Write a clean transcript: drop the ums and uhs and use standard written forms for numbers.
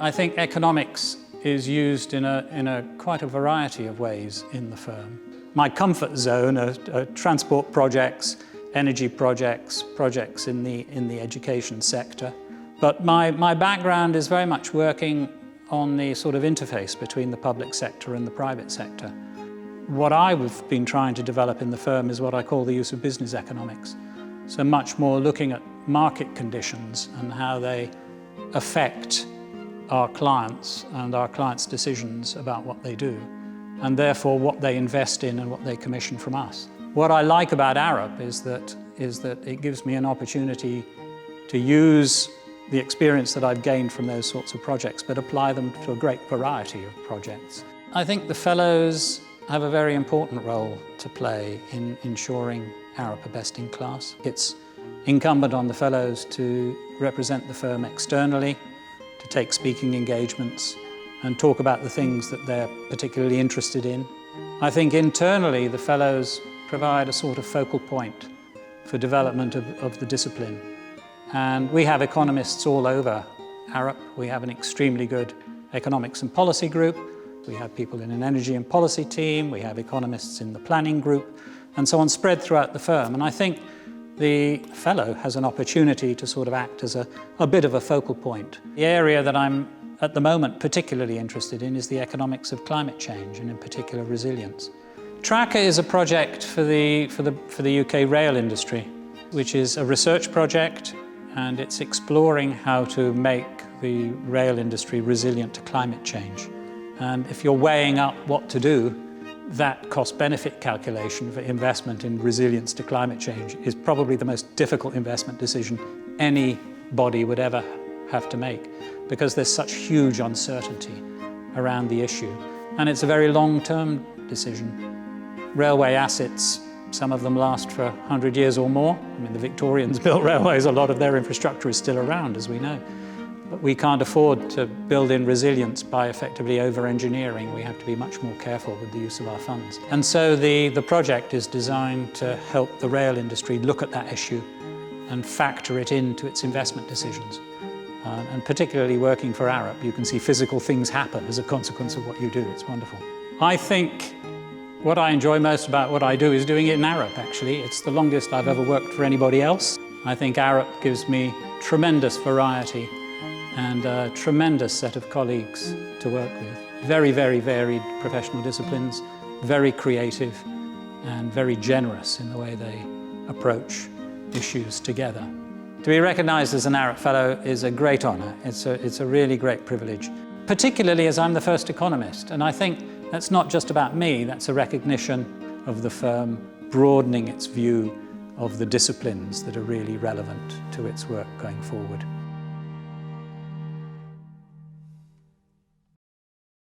I think economics is used in quite a variety of ways in the firm. My comfort zone are transport projects, energy projects, projects in the education sector. But my background is very much working on the sort of interface between the public sector and the private sector. What I've been trying to develop in the firm is what I call the use of business economics. So much more looking at market conditions and how they affect our clients and our clients' decisions about what they do, and therefore what they invest in and what they commission from us. What I like about Arup is that it gives me an opportunity to use the experience that I've gained from those sorts of projects, but apply them to a great variety of projects. I think the fellows have a very important role to play in ensuring Arup are best in class. It's incumbent on the fellows to represent the firm externally, to take speaking engagements and talk about the things that they're particularly interested in. I think internally the fellows provide a sort of focal point for development of the discipline. And we have economists all over Arup. We have an extremely good economics and policy group. We have people in an energy and policy team. We have economists in the planning group, and so on, spread throughout the firm. And I think the fellow has an opportunity to sort of act as a bit of a focal point. The area that I'm at the moment particularly interested in is the economics of climate change, and in particular resilience. Tracker is a project for the UK rail industry, which is a research project, and it's exploring how to make the rail industry resilient to climate change. And if you're weighing up what to do, that cost-benefit calculation for investment in resilience to climate change is probably the most difficult investment decision anybody would ever have to make, because there's such huge uncertainty around the issue. And it's a very long-term decision. Railway assets, some of them last for 100 years or more. I mean, the Victorians built railways, a lot of their infrastructure is still around, as we know. But we can't afford to build in resilience by effectively over-engineering. We have to be much more careful with the use of our funds. And so the project is designed to help the rail industry look at that issue and factor it into its investment decisions. And particularly working for Arup, you can see physical things happen as a consequence of what you do. It's wonderful. I think what I enjoy most about what I do is doing it in Arup, actually. It's the longest I've ever worked for anybody else. I think Arup gives me tremendous variety and a tremendous set of colleagues to work with. Very, very varied professional disciplines, very creative and very generous in the way they approach issues together. To be recognised as an Arup Fellow is a great honour. It's a really great privilege, particularly as I'm the first economist. And I think that's not just about me, that's a recognition of the firm broadening its view of the disciplines that are really relevant to its work going forward.